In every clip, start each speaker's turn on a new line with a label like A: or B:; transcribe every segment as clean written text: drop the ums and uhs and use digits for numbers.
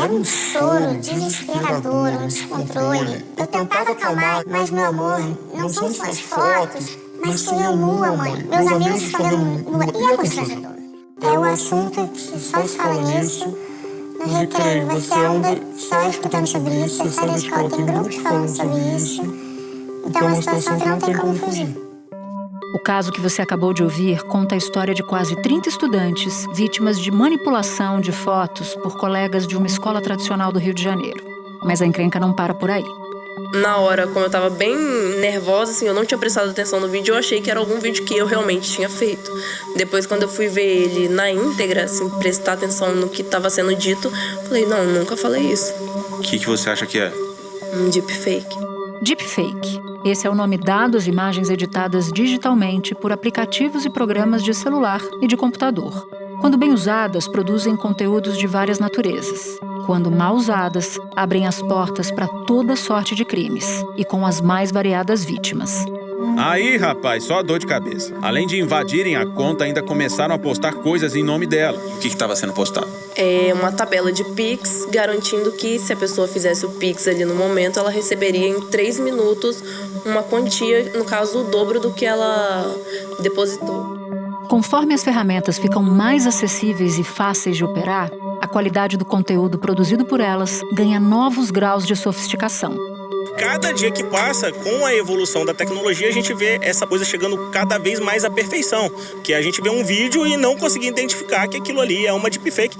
A: Era um choro desesperador, um descontrole. Eu tentava acalmar, mas meu amor, não são só as fotos, mas sou eu nua, mãe. Meus amigos escondendo nua. E é constrangedor. É o assunto que só se fala nisso. No recreio, você anda só escutando sobre isso. Você sai da escola, tem grupos falando sobre isso. Então é uma situação que não tem como fugir.
B: O caso que você acabou de ouvir conta a história de quase 30 estudantes vítimas de manipulação de fotos por colegas de uma escola tradicional do Rio de Janeiro. Mas a encrenca não para por aí.
C: Na hora, como eu tava bem nervosa, assim, eu não tinha prestado atenção no vídeo, eu achei que era algum vídeo que eu realmente tinha feito. Depois, quando eu fui ver ele na íntegra, assim, prestar atenção no que tava sendo dito, falei, não, nunca falei isso.
D: O que você acha que é?
C: Um deepfake.
B: Deepfake. Esse é o nome dado às imagens editadas digitalmente por aplicativos e programas de celular e de computador. Quando bem usadas, produzem conteúdos de várias naturezas. Quando mal usadas, abrem as portas para toda sorte de crimes e com as mais variadas vítimas.
D: Aí, rapaz, só dor de cabeça. Além de invadirem a conta, ainda começaram a postar coisas em nome dela. O que estava sendo postado?
C: É uma tabela de Pix, garantindo que se a pessoa fizesse o Pix ali no momento, ela receberia em 3 minutos uma quantia, no caso, o dobro do que ela depositou.
B: Conforme as ferramentas ficam mais acessíveis e fáceis de operar, a qualidade do conteúdo produzido por elas ganha novos graus de sofisticação.
E: Cada dia que passa, com a evolução da tecnologia, a gente vê essa coisa chegando cada vez mais à perfeição. Que a gente vê um vídeo e não conseguir identificar que aquilo ali é uma deepfake.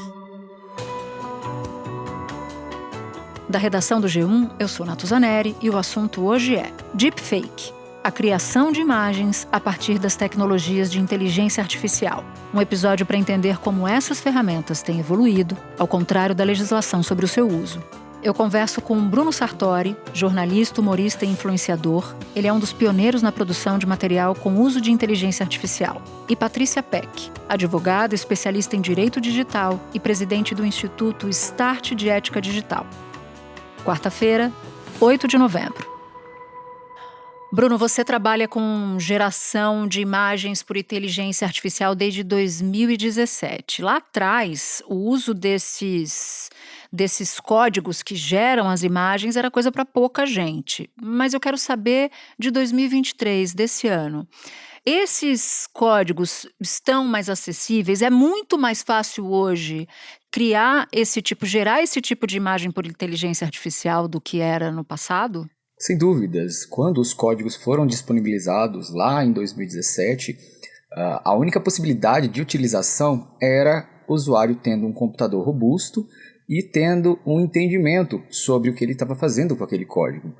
B: Da redação do G1, eu sou Natuzaneri e o assunto hoje é Deepfake, a criação de imagens a partir das tecnologias de inteligência artificial. Um episódio para entender como essas ferramentas têm evoluído, ao contrário da legislação sobre o seu uso. Eu converso com Bruno Sartori, jornalista, humorista e influenciador. Ele é um dos pioneiros na produção de material com uso de inteligência artificial. E Patrícia Peck, advogada, especialista em direito digital e presidente do Instituto Start de Ética Digital. Quarta-feira, 8 de novembro. Bruno, você trabalha com geração de imagens por inteligência artificial desde 2017. Lá atrás, o uso desses códigos que geram as imagens era coisa para pouca gente. Mas eu quero saber de 2023, desse ano. Esses códigos estão mais acessíveis? É muito mais fácil hoje gerar esse tipo de imagem por inteligência artificial do que era no passado?
F: Sem dúvidas, quando os códigos foram disponibilizados lá em 2017, a única possibilidade de utilização era o usuário tendo um computador robusto e tendo um entendimento sobre o que ele estava fazendo com aquele código.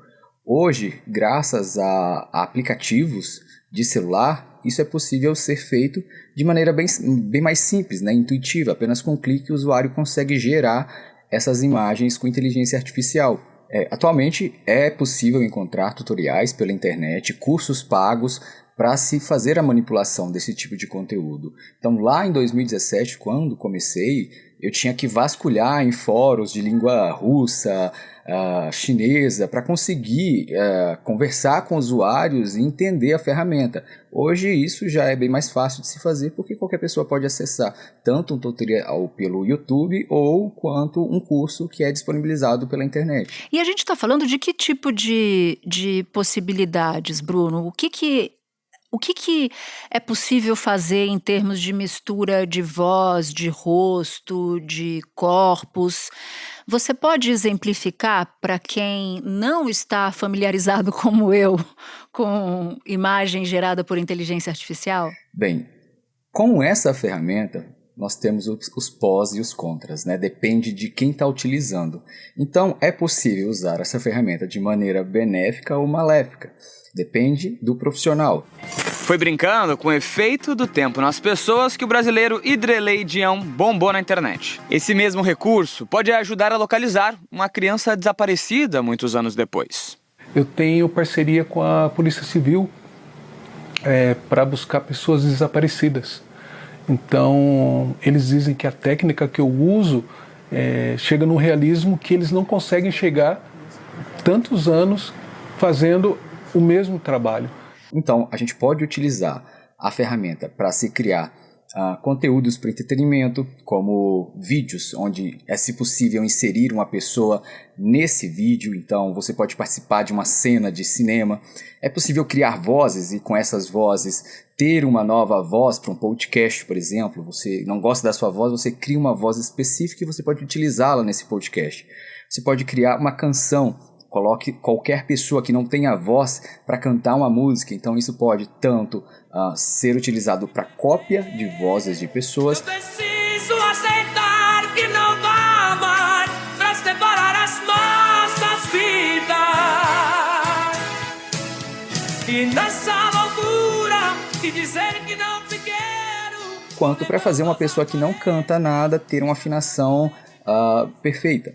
F: Hoje, graças a aplicativos de celular, isso é possível ser feito de maneira bem mais simples, né, intuitiva. Apenas com um clique o usuário consegue gerar essas imagens com inteligência artificial. Atualmente é possível encontrar tutoriais pela internet, cursos pagos para se fazer a manipulação desse tipo de conteúdo. Então lá em 2017, quando comecei, eu tinha que vasculhar em fóruns de língua russa, chinesa, para conseguir conversar com usuários e entender a ferramenta. Hoje isso já é bem mais fácil de se fazer, porque qualquer pessoa pode acessar tanto um tutorial pelo YouTube ou quanto um curso que é disponibilizado pela internet.
B: E a gente está falando de que tipo de possibilidades, Bruno? O que é possível fazer em termos de mistura de voz, de rosto, de corpos? Você pode exemplificar para quem não está familiarizado como eu com imagem gerada por inteligência artificial?
F: Bem, com essa ferramenta, nós temos os pós e os contras, né? Depende de quem está utilizando. Então, é possível usar essa ferramenta de maneira benéfica ou maléfica. Depende do profissional.
G: Foi brincando com o efeito do tempo nas pessoas que o brasileiro Idrelei Dião bombou na internet. Esse mesmo recurso pode ajudar a localizar uma criança desaparecida muitos anos depois.
H: Eu tenho parceria com a Polícia Civil para buscar pessoas desaparecidas. Então, eles dizem que a técnica que eu uso chega num realismo que eles não conseguem chegar tantos anos fazendo o mesmo trabalho.
F: Então, a gente pode utilizar a ferramenta para se criar conteúdos para entretenimento, como vídeos, onde é, se possível, inserir uma pessoa nesse vídeo. Então você pode participar de uma cena de cinema. É possível criar vozes e com essas vozes ter uma nova voz para um podcast, por exemplo. Você não gosta da sua voz, você cria uma voz específica e você pode utilizá-la nesse podcast. Você pode criar uma canção. Coloque qualquer pessoa que não tenha voz para cantar uma música. Então isso pode tanto ser utilizado para cópia de vozes de pessoas.
I: Eu preciso aceitar que não dá mais para separar as nossas vidas. E nessa loucura de dizer que não te quero.
F: Quanto para fazer uma pessoa que não canta nada ter uma afinação perfeita.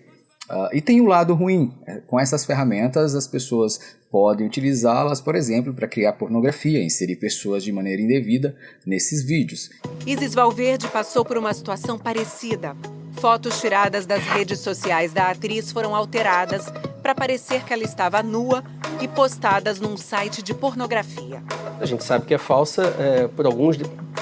F: E tem o lado ruim. Com essas ferramentas, as pessoas podem utilizá-las, por exemplo, para criar pornografia, inserir pessoas de maneira indevida nesses vídeos.
J: Isis Valverde passou por uma situação parecida. Fotos tiradas das redes sociais da atriz foram alteradas para parecer que ela estava nua e postadas num site de pornografia.
K: A gente sabe que é falsa por alguns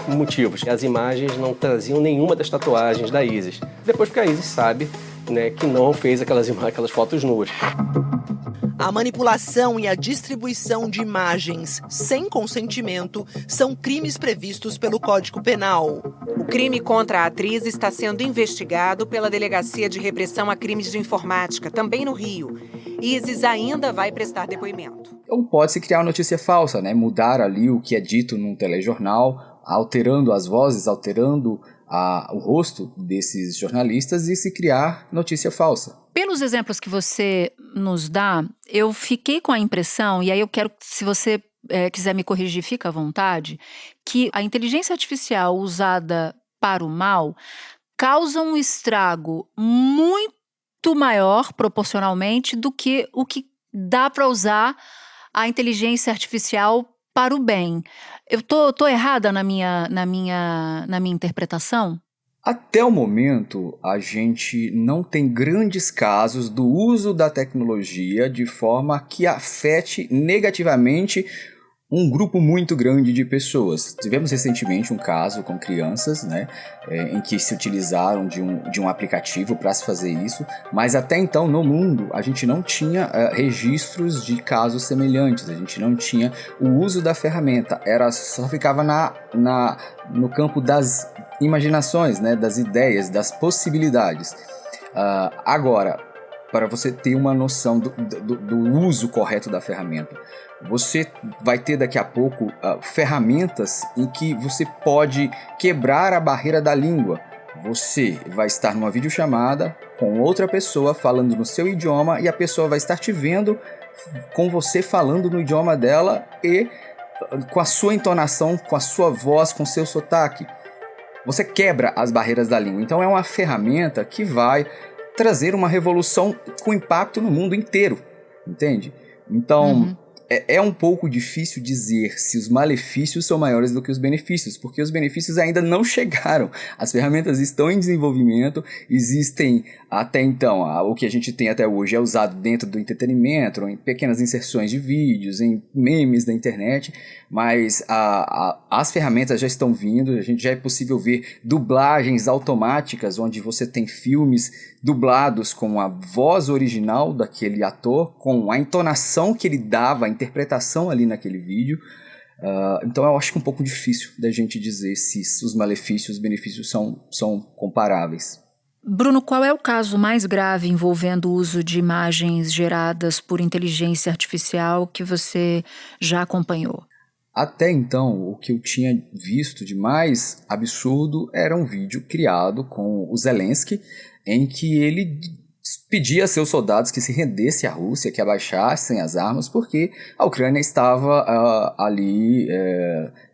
K: motivos. As imagens não traziam nenhuma das tatuagens da Isis. Depois porque a Isis sabe, né, que não fez aquelas fotos nuas.
L: A manipulação e a distribuição de imagens sem consentimento são crimes previstos pelo Código Penal.
J: O crime contra a atriz está sendo investigado pela Delegacia de Repressão a Crimes de Informática, também no Rio. Isis ainda vai prestar depoimento.
F: Então pode-se criar uma notícia falsa, né? Mudar ali o que é dito num telejornal, alterando as vozes, alterando o rosto desses jornalistas e se criar notícia falsa.
B: Pelos exemplos que você nos dá, eu fiquei com a impressão, e aí eu quero, se você quiser me corrigir, fica à vontade, que a inteligência artificial usada para o mal causa um estrago muito maior, proporcionalmente, do que o que dá para usar a inteligência artificial para o bem. Eu tô errada na minha interpretação?
F: Até o momento, a gente não tem grandes casos do uso da tecnologia de forma que afete negativamente um grupo muito grande de pessoas. Tivemos recentemente um caso com crianças, né, em que se utilizaram de um aplicativo para se fazer isso, mas até então no mundo a gente não tinha registros de casos semelhantes, a gente não tinha o uso da ferramenta, só ficava no campo das imaginações, né, das ideias, das possibilidades. Agora, para você ter uma noção do uso correto da ferramenta, você vai ter daqui a pouco ferramentas em que você pode quebrar a barreira da língua. Você vai estar numa videochamada com outra pessoa falando no seu idioma e a pessoa vai estar te vendo com você falando no idioma dela e com a sua entonação, com a sua voz, com o seu sotaque. Você quebra as barreiras da língua. Então é uma ferramenta que vai trazer uma revolução com impacto no mundo inteiro, entende? Então, é um pouco difícil dizer se os malefícios são maiores do que os benefícios, porque os benefícios ainda não chegaram. As ferramentas estão em desenvolvimento, existem até então, o que a gente tem até hoje é usado dentro do entretenimento, em pequenas inserções de vídeos, em memes da internet, mas as ferramentas já estão vindo, a gente já é possível ver dublagens automáticas, onde você tem filmes dublados com a voz original daquele ator, com a entonação que ele dava, a interpretação ali naquele vídeo. Então eu acho que é um pouco difícil da gente dizer se os malefícios e os benefícios são comparáveis.
B: Bruno, qual é o caso mais grave envolvendo o uso de imagens geradas por inteligência artificial que você já acompanhou?
F: Até então, o que eu tinha visto de mais absurdo era um vídeo criado com o Zelensky, em que ele pedia a seus soldados que se rendessem à Rússia, que abaixassem as armas, porque a Ucrânia estava ali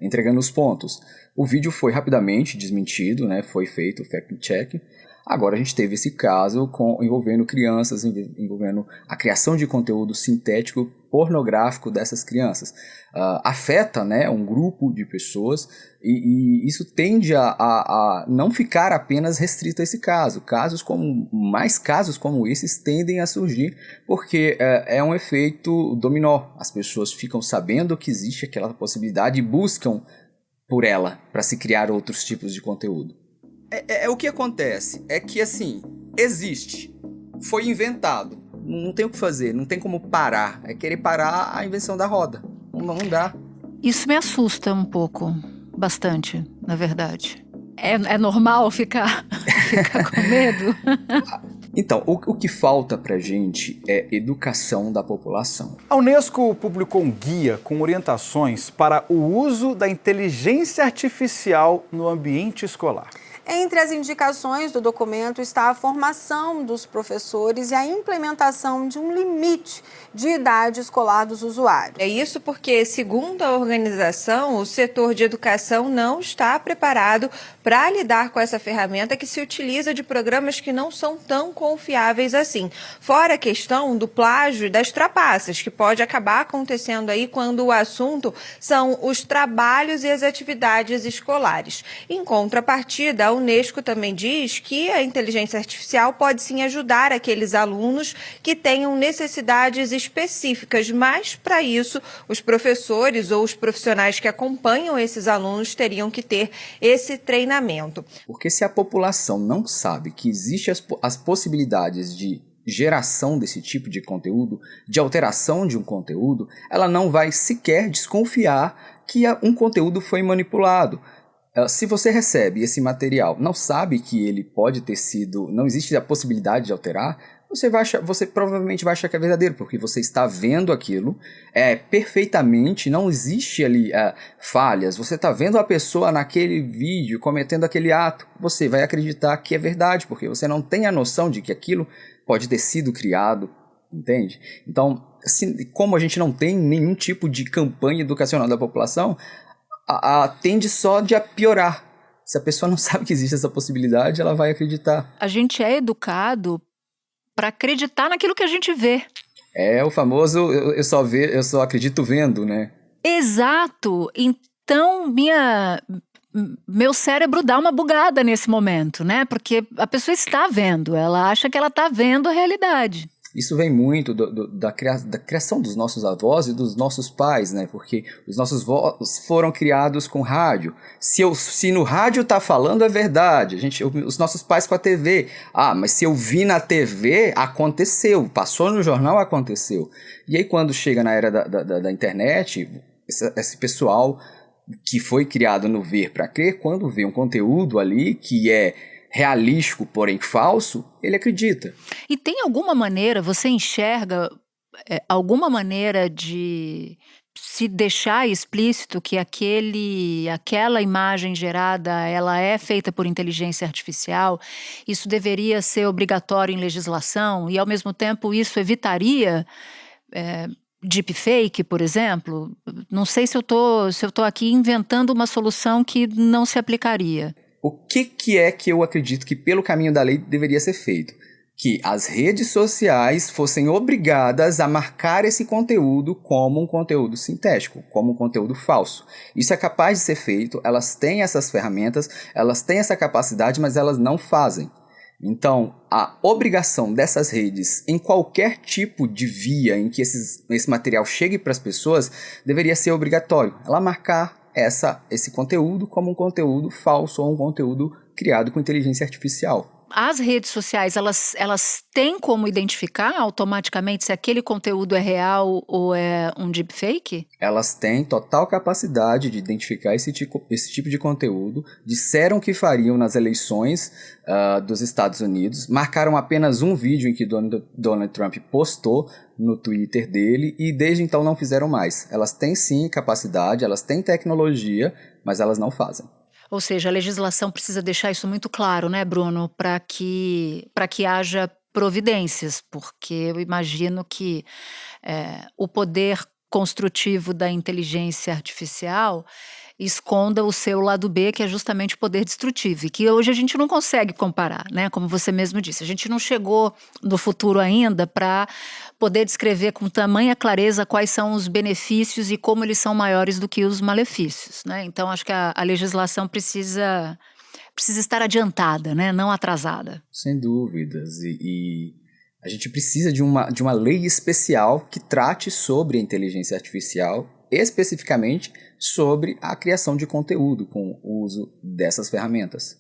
F: entregando os pontos. O vídeo foi rapidamente desmentido, né? Foi feito o fact-check. Agora a gente teve esse caso envolvendo crianças, envolvendo a criação de conteúdo sintético pornográfico dessas crianças. Afeta, né, um grupo de pessoas e isso tende a não ficar apenas restrito a esse caso. Mais casos como esses tendem a surgir porque é um efeito dominó. As pessoas ficam sabendo que existe aquela possibilidade e buscam por ela para se criar outros tipos de conteúdo. O que acontece é que, assim, existe, foi inventado, não tem o que fazer, não tem como parar, é querer parar a invenção da roda, não dá.
B: Isso me assusta um pouco, bastante, na verdade. É normal ficar com medo?
F: Então, o que falta pra gente é educação da população.
M: A Unesco publicou um guia com orientações para o uso da inteligência artificial no ambiente escolar.
N: Entre as indicações do documento está a formação dos professores e a implementação de um limite de idade escolar dos usuários.
O: É isso porque, segundo a organização, o setor de educação não está preparado para lidar com essa ferramenta que se utiliza de programas que não são tão confiáveis assim. Fora a questão do plágio e das trapaças, que pode acabar acontecendo aí quando o assunto são os trabalhos e as atividades escolares. Em contrapartida, a Unesco também diz que a inteligência artificial pode sim ajudar aqueles alunos que tenham necessidades específicas, mas para isso os professores ou os profissionais que acompanham esses alunos teriam que ter esse treinamento.
F: Porque se a população não sabe que existem as possibilidades de geração desse tipo de conteúdo, de alteração de um conteúdo, ela não vai sequer desconfiar que um conteúdo foi manipulado. Se você recebe esse material, não sabe que ele pode ter sido, não existe a possibilidade de alterar, você provavelmente vai achar que é verdadeiro, porque você está vendo aquilo perfeitamente, não existe ali falhas, você está vendo a pessoa naquele vídeo cometendo aquele ato, você vai acreditar que é verdade, porque você não tem a noção de que aquilo pode ter sido criado, entende? Então, como a gente não tem nenhum tipo de campanha educacional da população, tende só a piorar. Se a pessoa não sabe que existe essa possibilidade, ela vai acreditar.
B: A gente é educado para acreditar naquilo que a gente vê.
F: É o famoso eu só acredito vendo, né?
B: Exato. Então, meu cérebro dá uma bugada nesse momento, né? Porque a pessoa está vendo, ela acha que ela está vendo a realidade.
F: Isso vem muito da criação dos nossos avós e dos nossos pais, né? Porque os nossos avós foram criados com rádio. Se no rádio tá falando, é verdade. Os nossos pais com a TV. Mas se eu vi na TV, aconteceu. Passou no jornal, aconteceu. E aí quando chega na era da internet, esse pessoal que foi criado no ver para crer, quando vê um conteúdo ali que é realístico, porém falso, ele acredita.
B: E tem alguma maneira, você enxerga alguma maneira de se deixar explícito que aquela imagem gerada, ela é feita por inteligência artificial? Isso deveria ser obrigatório em legislação e, ao mesmo tempo, isso evitaria deepfake, por exemplo? Não sei se eu tô aqui inventando uma solução que não se aplicaria.
F: O que é que eu acredito que pelo caminho da lei deveria ser feito? Que as redes sociais fossem obrigadas a marcar esse conteúdo como um conteúdo sintético, como um conteúdo falso. Isso é capaz de ser feito, elas têm essas ferramentas, elas têm essa capacidade, mas elas não fazem. Então, a obrigação dessas redes em qualquer tipo de via em que esse material chegue para as pessoas deveria ser obrigatório. Ela marcar esse conteúdo como um conteúdo falso ou um conteúdo criado com inteligência artificial.
B: As redes sociais, elas têm como identificar automaticamente se aquele conteúdo é real ou é um deepfake?
F: Elas têm total capacidade de identificar esse tipo de conteúdo. Disseram que fariam nas eleições dos Estados Unidos. Marcaram apenas um vídeo em que Donald Trump postou no Twitter dele e desde então não fizeram mais. Elas têm sim capacidade, elas têm tecnologia, mas elas não fazem.
B: Ou seja, a legislação precisa deixar isso muito claro, né, Bruno, para que haja providências, porque eu imagino que o poder construtivo da inteligência artificial esconda o seu lado B, que é justamente o poder destrutivo, e que hoje a gente não consegue comparar, né? Como você mesmo disse, a gente não chegou no futuro ainda para poder descrever com tamanha clareza quais são os benefícios e como eles são maiores do que os malefícios, né? Então acho que a legislação precisa estar adiantada, né? Não atrasada.
F: Sem dúvidas, e a gente precisa de uma lei especial que trate sobre a inteligência artificial especificamente sobre a criação de conteúdo com o uso dessas ferramentas.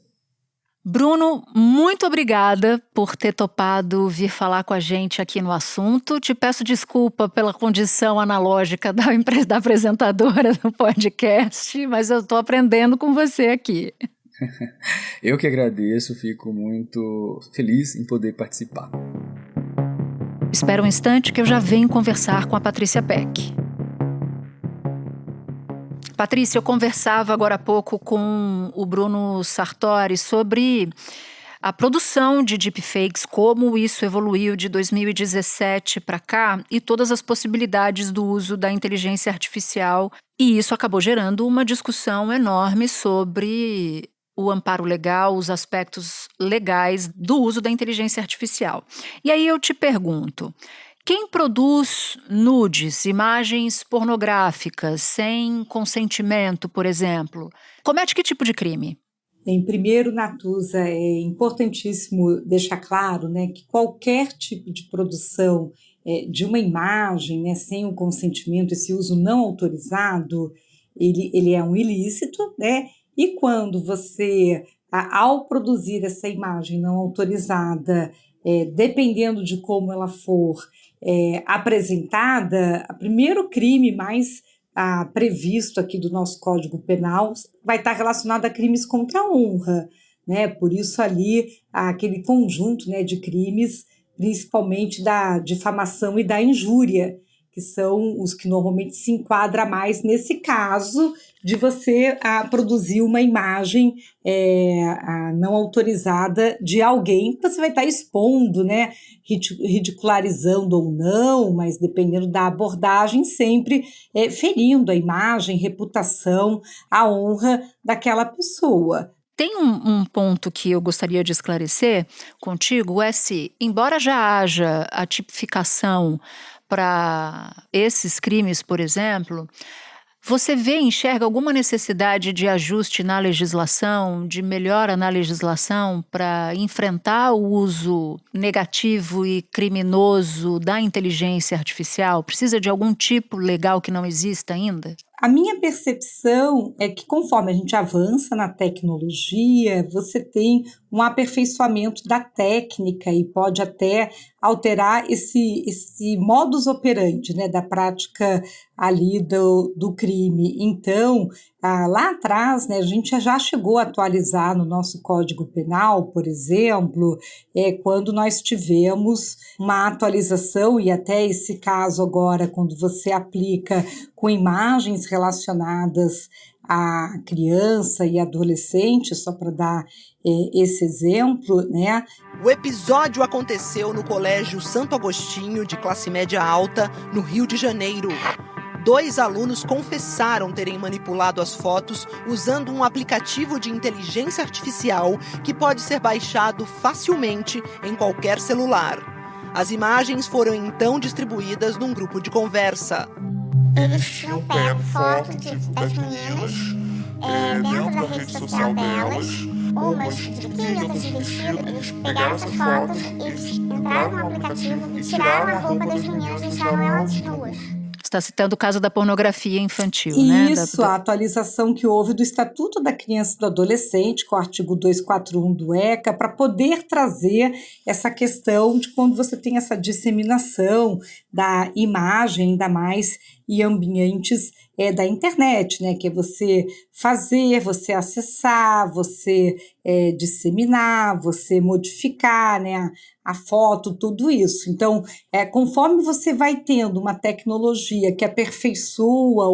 B: Bruno, muito obrigada por ter topado vir falar com a gente aqui no assunto. Te peço desculpa pela condição analógica da apresentadora do podcast, mas eu estou aprendendo com você aqui.
F: Eu que agradeço, fico muito feliz em poder participar.
B: Espera um instante que eu já venho conversar com a Patrícia Peck. Patrícia, eu conversava agora há pouco com o Bruno Sartori sobre a produção de deepfakes, como isso evoluiu de 2017 para cá e todas as possibilidades do uso da inteligência artificial. E isso acabou gerando uma discussão enorme sobre o amparo legal, os aspectos legais do uso da inteligência artificial. E aí eu te pergunto, quem produz nudes, imagens pornográficas, sem consentimento, por exemplo, comete que tipo de crime?
P: Bem, primeiro, Natuza, é importantíssimo deixar claro, né, que qualquer tipo de produção de uma imagem, né, sem o consentimento, esse uso não autorizado, ele é um ilícito, né? E quando você, ao produzir essa imagem não autorizada, dependendo de como ela for apresentada, o primeiro crime mais previsto aqui do nosso Código Penal vai estar relacionado a crimes contra a honra, né? Por isso ali aquele conjunto, né, de crimes, principalmente da difamação e da injúria, que são os que normalmente se enquadra mais nesse caso de você produzir uma imagem não autorizada de alguém que você vai estar expondo, né, ridicularizando ou não, mas dependendo da abordagem, sempre ferindo a imagem, reputação, a honra daquela pessoa.
B: Tem um ponto que eu gostaria de esclarecer contigo, se, embora já haja a tipificação para esses crimes, por exemplo, você enxerga alguma necessidade de ajuste na legislação, de melhora na legislação para enfrentar o uso negativo e criminoso da inteligência artificial? Precisa de algum tipo legal que não exista ainda?
P: A minha percepção é que conforme a gente avança na tecnologia, você tem um aperfeiçoamento da técnica e pode até alterar esse modus operandi, né, da prática ali do crime. Então, lá atrás, né, a gente já chegou a atualizar no nosso Código Penal, por exemplo, quando nós tivemos uma atualização, e até esse caso agora, quando você aplica com imagens relacionadas à criança e adolescente, só para dar esse exemplo, né?
L: O episódio aconteceu no Colégio Santo Agostinho, de classe média alta, no Rio de Janeiro. 2 alunos confessaram terem manipulado as fotos usando um aplicativo de inteligência artificial que pode ser baixado facilmente em qualquer celular. As imagens foram então distribuídas num grupo de conversa.
A: Eles tinham pego foto das meninas dentro da rede social delas, umas de biquíni, outras de vestido. Eles pegaram essas fotos, eles entraram no aplicativo e tiraram a roupa das meninas e deixaram elas nuas.
B: Você está citando o caso da pornografia infantil,
P: né? Isso, a atualização que houve do Estatuto da Criança e do Adolescente, com o artigo 241 do ECA, para poder trazer essa questão de quando você tem essa disseminação da imagem, ainda mais em ambientes da internet, né? Que é você fazer, você acessar, você disseminar, você modificar, né? A foto, tudo isso. Então, conforme você vai tendo uma tecnologia que aperfeiçoa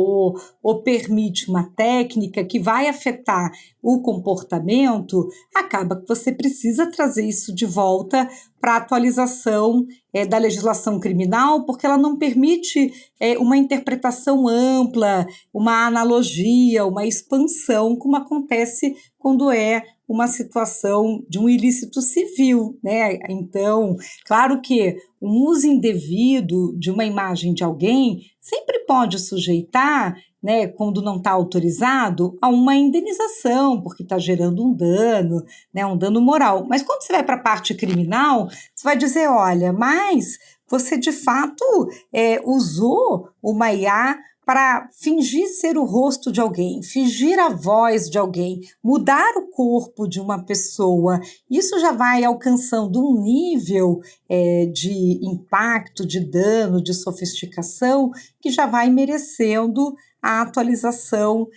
P: ou permite uma técnica que vai afetar o comportamento, acaba que você precisa trazer isso de volta para a atualização da legislação criminal, porque ela não permite uma interpretação ampla, uma analogia, uma expansão, como acontece quando é uma situação de um ilícito civil, né? Então, claro que um uso indevido de uma imagem de alguém sempre pode sujeitar, né, quando não está autorizado, a uma indenização, porque está gerando um dano, né, um dano moral. Mas quando você vai para a parte criminal, você vai dizer, olha, mas você de fato usou uma IA para fingir ser o rosto de alguém, fingir a voz de alguém, mudar o corpo de uma pessoa. Isso já vai alcançando um nível de impacto, de dano, de sofisticação, que já vai merecendo a atualização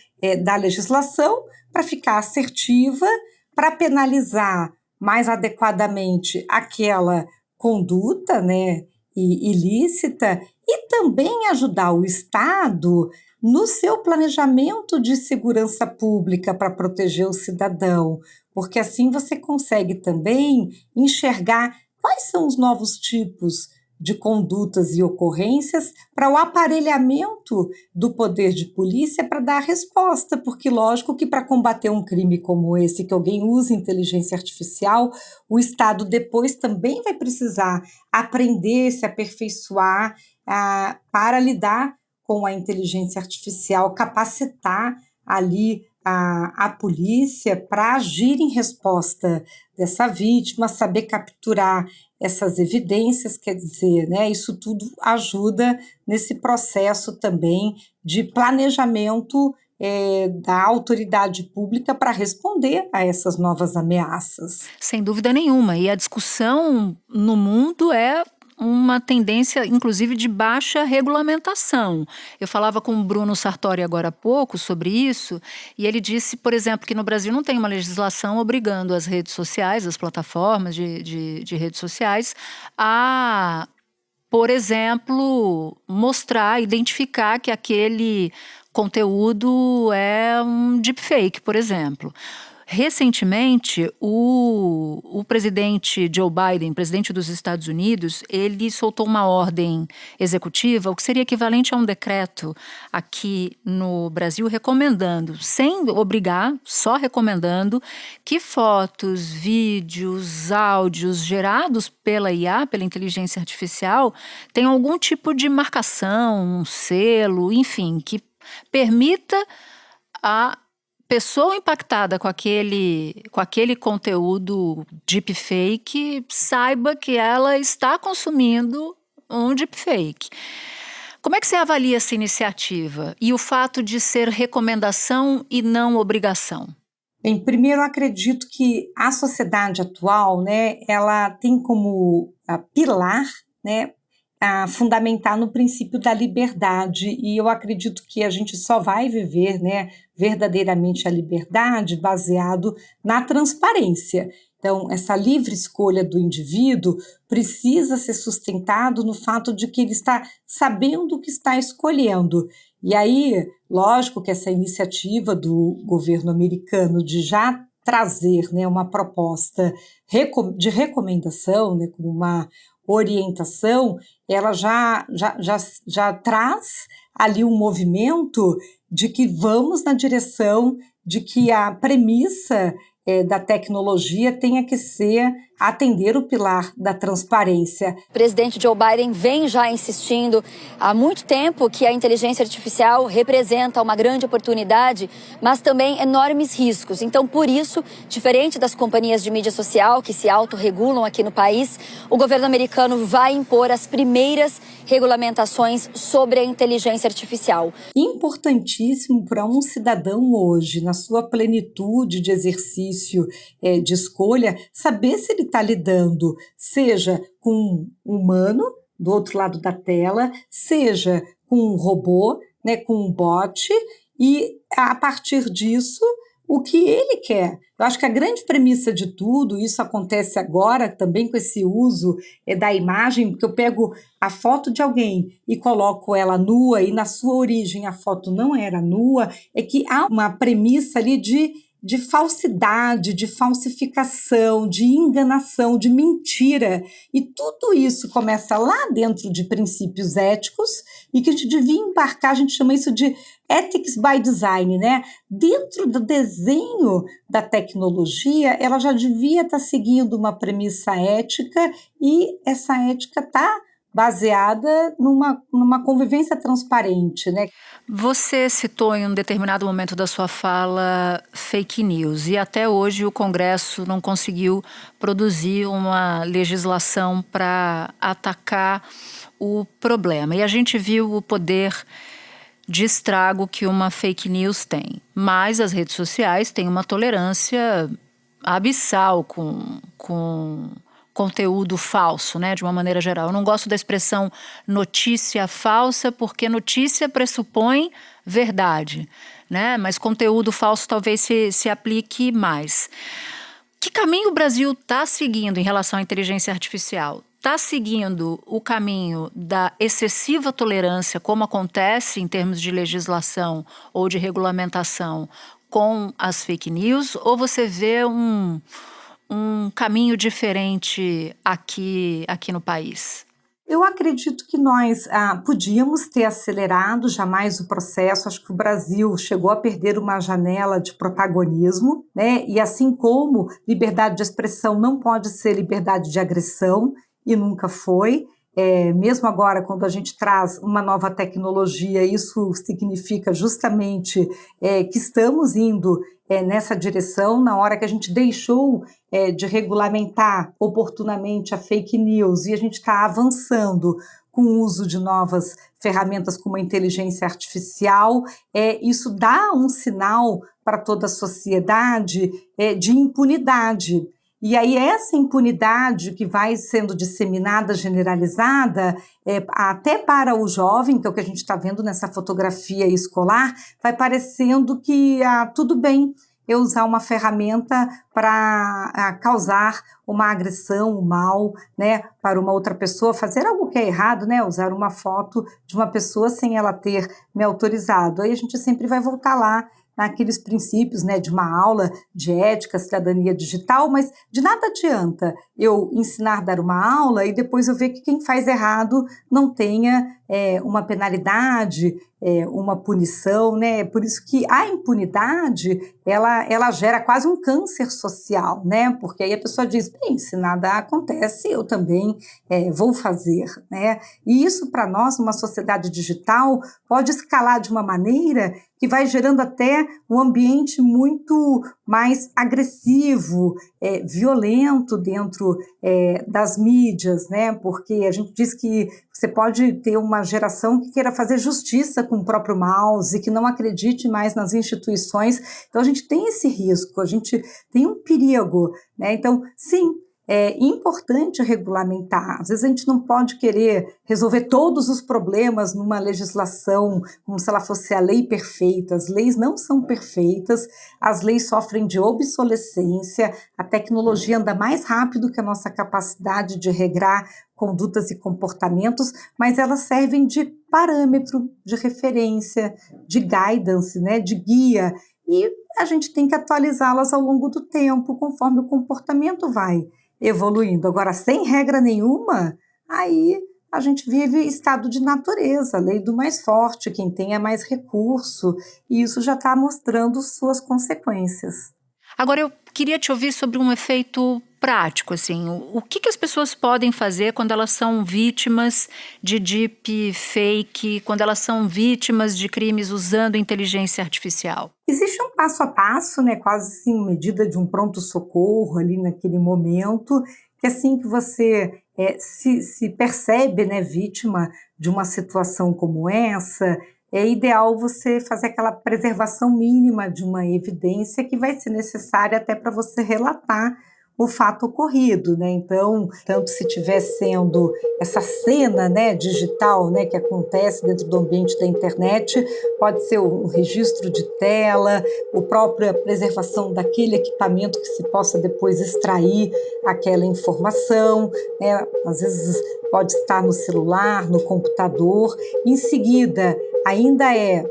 P: da legislação para ficar assertiva, para penalizar mais adequadamente aquela conduta, né, ilícita, e também ajudar o Estado no seu planejamento de segurança pública para proteger o cidadão, porque assim você consegue também enxergar quais são os novos tipos de condutas e ocorrências para o aparelhamento do poder de polícia para dar resposta, porque lógico que para combater um crime como esse, que alguém usa inteligência artificial, o Estado depois também vai precisar aprender, se aperfeiçoar para lidar com a inteligência artificial, capacitar ali a polícia para agir em resposta dessa vítima, saber capturar essas evidências, quer dizer, né, isso tudo ajuda nesse processo também de planejamento da autoridade pública para responder a essas novas ameaças.
B: Sem dúvida nenhuma, e a discussão no mundo é uma tendência, inclusive, de baixa regulamentação. Eu falava com o Bruno Sartori agora há pouco sobre isso, e ele disse, por exemplo, que no Brasil não tem uma legislação obrigando as redes sociais, as plataformas de redes sociais, a, por exemplo, mostrar, identificar que aquele conteúdo é um deepfake, por exemplo. Recentemente, o presidente Joe Biden, presidente dos Estados Unidos, ele soltou uma ordem executiva, o que seria equivalente a um decreto aqui no Brasil, recomendando, sem obrigar, só recomendando, que fotos, vídeos, áudios gerados pela IA, pela inteligência artificial, tenham algum tipo de marcação, um selo, enfim, que permita a pessoa impactada com aquele conteúdo deepfake saiba que ela está consumindo um deepfake. Como é que você avalia essa iniciativa e o fato de ser recomendação e não obrigação?
P: Bem, primeiro, eu acredito que a sociedade atual, né, ela tem como pilar, né, a fundamentar no princípio da liberdade, e eu acredito que a gente só vai viver, né, verdadeiramente a liberdade baseado na transparência. Então, essa livre escolha do indivíduo precisa ser sustentado no fato de que ele está sabendo o que está escolhendo. E aí, lógico que essa iniciativa do governo americano de já trazer, né, uma proposta de recomendação, né, como uma orientação, ela já traz ali um movimento de que vamos na direção de que a premissa da tecnologia tenha que ser atender o pilar da transparência.
Q: O presidente Joe Biden vem já insistindo há muito tempo que a inteligência artificial representa uma grande oportunidade, mas também enormes riscos. Então, por isso, diferente das companhias de mídia social que se autorregulam aqui no país, o governo americano vai impor as primeiras regulamentações sobre a inteligência artificial.
P: Importantíssimo para um cidadão hoje, na sua plenitude de exercício de escolha, saber se ele está lidando, seja com um humano do outro lado da tela, seja com um robô, né, com um bot, e a partir disso, o que ele quer. Eu acho que a grande premissa de tudo, isso acontece agora também com esse uso da imagem, porque eu pego a foto de alguém e coloco ela nua, e na sua origem a foto não era nua, é que há uma premissa ali de falsidade, de falsificação, de enganação, de mentira. E tudo isso começa lá dentro de princípios éticos e que a gente devia embarcar, a gente chama isso de ethics by design, né? Dentro do desenho da tecnologia, ela já devia estar seguindo uma premissa ética e essa ética está baseada numa convivência transparente, né?
B: Você citou em um determinado momento da sua fala fake news e até hoje o Congresso não conseguiu produzir uma legislação para atacar o problema. E a gente viu o Poder de estrago que uma fake news tem. Mas as redes sociais têm uma tolerância abissal com conteúdo falso, né, de uma maneira geral. Eu não gosto da expressão notícia falsa, porque notícia pressupõe verdade, né, mas conteúdo falso talvez se aplique mais. Que caminho o Brasil está seguindo em relação à inteligência artificial? Está seguindo o caminho da excessiva tolerância, como acontece em termos de legislação ou de regulamentação com as fake news, ou você vê um caminho diferente aqui no país?
P: Eu acredito que nós podíamos ter acelerado jamais o processo. Acho que o Brasil chegou a perder uma janela de protagonismo, né? E assim como liberdade de expressão não pode ser liberdade de agressão, e nunca foi. Mesmo agora, quando a gente traz uma nova tecnologia, isso significa justamente que estamos indo nessa direção. Na hora que a gente deixou de regulamentar oportunamente a fake news e a gente está avançando com o uso de novas ferramentas como a inteligência artificial, isso dá um sinal para toda a sociedade de impunidade. E aí essa impunidade que vai sendo disseminada, generalizada, até para o jovem, que é o que a gente está vendo nessa fotografia escolar, vai parecendo que tudo bem eu usar uma ferramenta para causar uma agressão, um mal, né, para uma outra pessoa, fazer algo que é errado, né, usar uma foto de uma pessoa sem ela ter me autorizado. Aí a gente sempre vai voltar lá, naqueles princípios, né, de uma aula de ética, cidadania digital, mas de nada adianta eu ensinar a dar uma aula e depois eu ver que quem faz errado não tenha uma penalidade, uma punição, né? Por isso que a impunidade, ela gera quase um câncer social, né? Porque aí a pessoa diz, bem, se nada acontece, eu também vou fazer, né? E isso para nós, numa sociedade digital, pode escalar de uma maneira que vai gerando até um ambiente muito mais agressivo, violento dentro das mídias, né? Porque a gente diz que você pode ter uma geração que queira fazer justiça com o próprio mouse, que não acredite mais nas instituições. Então a gente tem esse risco, a gente tem um perigo, né? Então, sim, é importante regulamentar. Às vezes a gente não pode querer resolver todos os problemas numa legislação como se ela fosse a lei perfeita. As leis não são perfeitas, as leis sofrem de obsolescência, a tecnologia anda mais rápido que a nossa capacidade de regrar condutas e comportamentos, mas elas servem de parâmetro, de referência, de guidance, né, de guia, e a gente tem que atualizá-las ao longo do tempo, conforme o comportamento vai evoluindo. Agora, sem regra nenhuma, aí a gente vive estado de natureza, lei do mais forte, quem tenha mais recurso, e isso já está mostrando suas consequências.
B: Agora, eu queria te ouvir sobre um efeito prático, assim, o que as pessoas podem fazer quando elas são vítimas de deepfake, quando elas são vítimas de crimes usando inteligência artificial?
P: Existe um passo a passo, né, quase assim, medida de um pronto-socorro ali naquele momento, que assim que você se percebe, né, vítima de uma situação como essa, é ideal você fazer aquela preservação mínima de uma evidência que vai ser necessária até para você relatar o fato ocorrido, né? Então, tanto se estiver sendo essa cena, né, digital, né, que acontece dentro do ambiente da internet, pode ser um registro de tela, a própria preservação daquele equipamento que se possa depois extrair aquela informação, né? Às vezes pode estar no celular, no computador. Em seguida, ainda é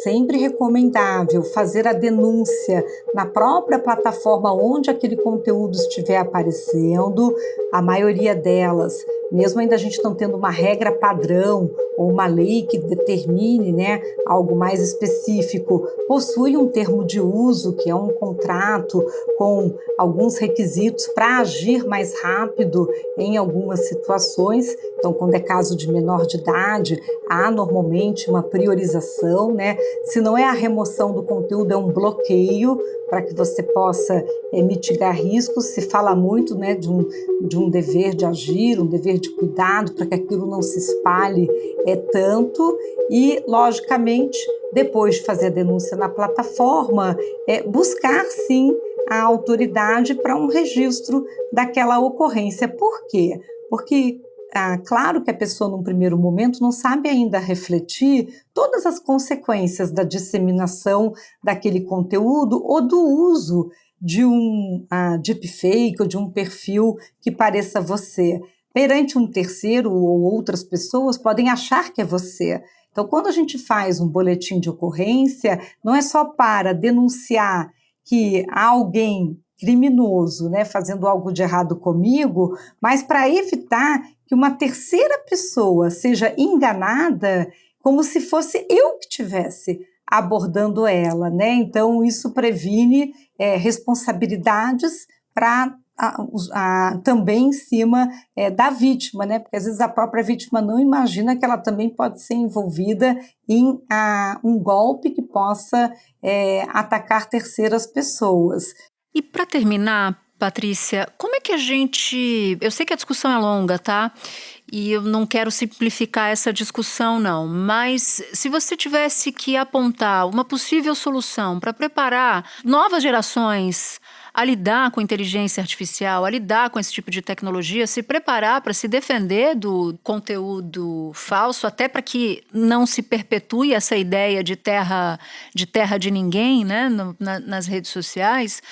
P: sempre recomendável fazer a denúncia na própria plataforma onde aquele conteúdo estiver aparecendo. A maioria delas, mesmo ainda a gente não tendo uma regra padrão ou uma lei que determine, né, algo mais específico, possui um termo de uso, que é um contrato com alguns requisitos para agir mais rápido em algumas situações. Então, quando é caso de menor de idade, há normalmente uma priorização, né? Se não é a remoção do conteúdo, é um bloqueio para que você possa mitigar riscos. Se fala muito, né, de um dever de agir, um dever de cuidado para que aquilo não se espalhe tanto e, logicamente, depois de fazer a denúncia na plataforma, buscar sim a autoridade para um registro daquela ocorrência. Por quê? Porque claro que a pessoa, num primeiro momento, não sabe ainda refletir todas as consequências da disseminação daquele conteúdo ou do uso de um deepfake ou de um perfil que pareça você. Perante um terceiro ou outras pessoas podem achar que é você. Então, quando a gente faz um boletim de ocorrência, não é só para denunciar que há alguém criminoso, né, fazendo algo de errado comigo, mas para evitar que uma terceira pessoa seja enganada como se fosse eu que estivesse abordando ela, né? Então, isso previne responsabilidades para também em cima da vítima, né? Porque às vezes a própria vítima não imagina que ela também pode ser envolvida em um golpe que possa atacar terceiras pessoas.
B: E para terminar, Patrícia, como é que a gente... Eu sei que a discussão é longa, tá? E eu não quero simplificar essa discussão, não. Mas se você tivesse que apontar uma possível solução para preparar novas gerações a lidar com inteligência artificial, a lidar com esse tipo de tecnologia, se preparar para se defender do conteúdo falso, até para que não se perpetue essa ideia de terra de ninguém, né, nas redes sociais,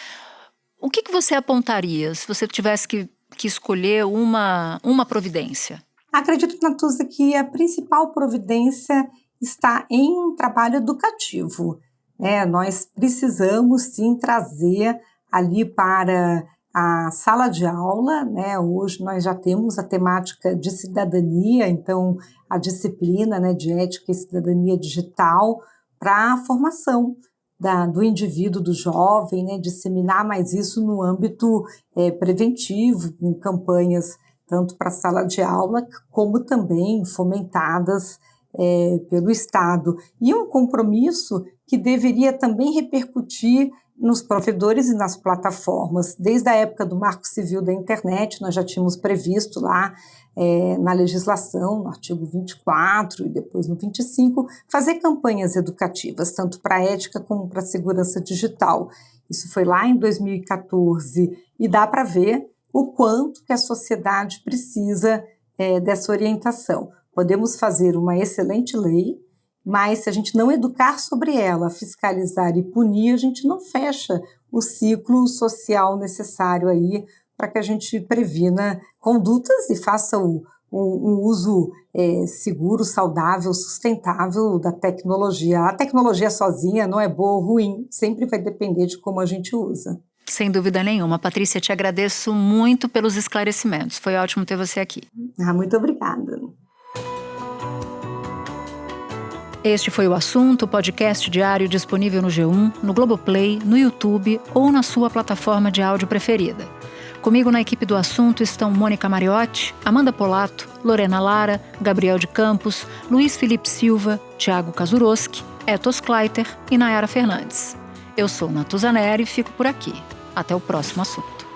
B: o que você apontaria se você tivesse que escolher uma providência?
P: Acredito, Natuza, que a principal providência está em um trabalho educativo, né? Nós precisamos, sim, trazer ali para a sala de aula, né? Hoje nós já temos a temática de cidadania, então a disciplina, né, de ética e cidadania digital para a formação do indivíduo, do jovem, né? Disseminar mais isso no âmbito preventivo, em campanhas tanto para a sala de aula, como também fomentadas pelo Estado. E um compromisso que deveria também repercutir nos provedores e nas plataformas. Desde a época do Marco Civil da Internet, nós já tínhamos previsto lá na legislação, no artigo 24 e depois no 25, fazer campanhas educativas, tanto para a ética como para a segurança digital. Isso foi lá em 2014 e dá para ver o quanto que a sociedade precisa dessa orientação. Podemos fazer uma excelente lei, mas se a gente não educar sobre ela, fiscalizar e punir, a gente não fecha o ciclo social necessário aí para que a gente previna condutas e faça um uso seguro, saudável, sustentável da tecnologia. A tecnologia sozinha não é boa ou ruim, sempre vai depender de como a gente usa.
B: Sem dúvida nenhuma. Patrícia, te agradeço muito pelos esclarecimentos. Foi ótimo ter você aqui.
P: Muito obrigada.
B: Este foi o Assunto, podcast diário disponível no G1, no Globoplay, no YouTube ou na sua plataforma de áudio preferida. Comigo na equipe do Assunto estão Mônica Mariotti, Amanda Polato, Lorena Lara, Gabriel de Campos, Luiz Felipe Silva, Thiago Kazuroski, Etos Kleiter e Nayara Fernandes. Eu sou Natuza Neri e fico por aqui. Até o próximo assunto.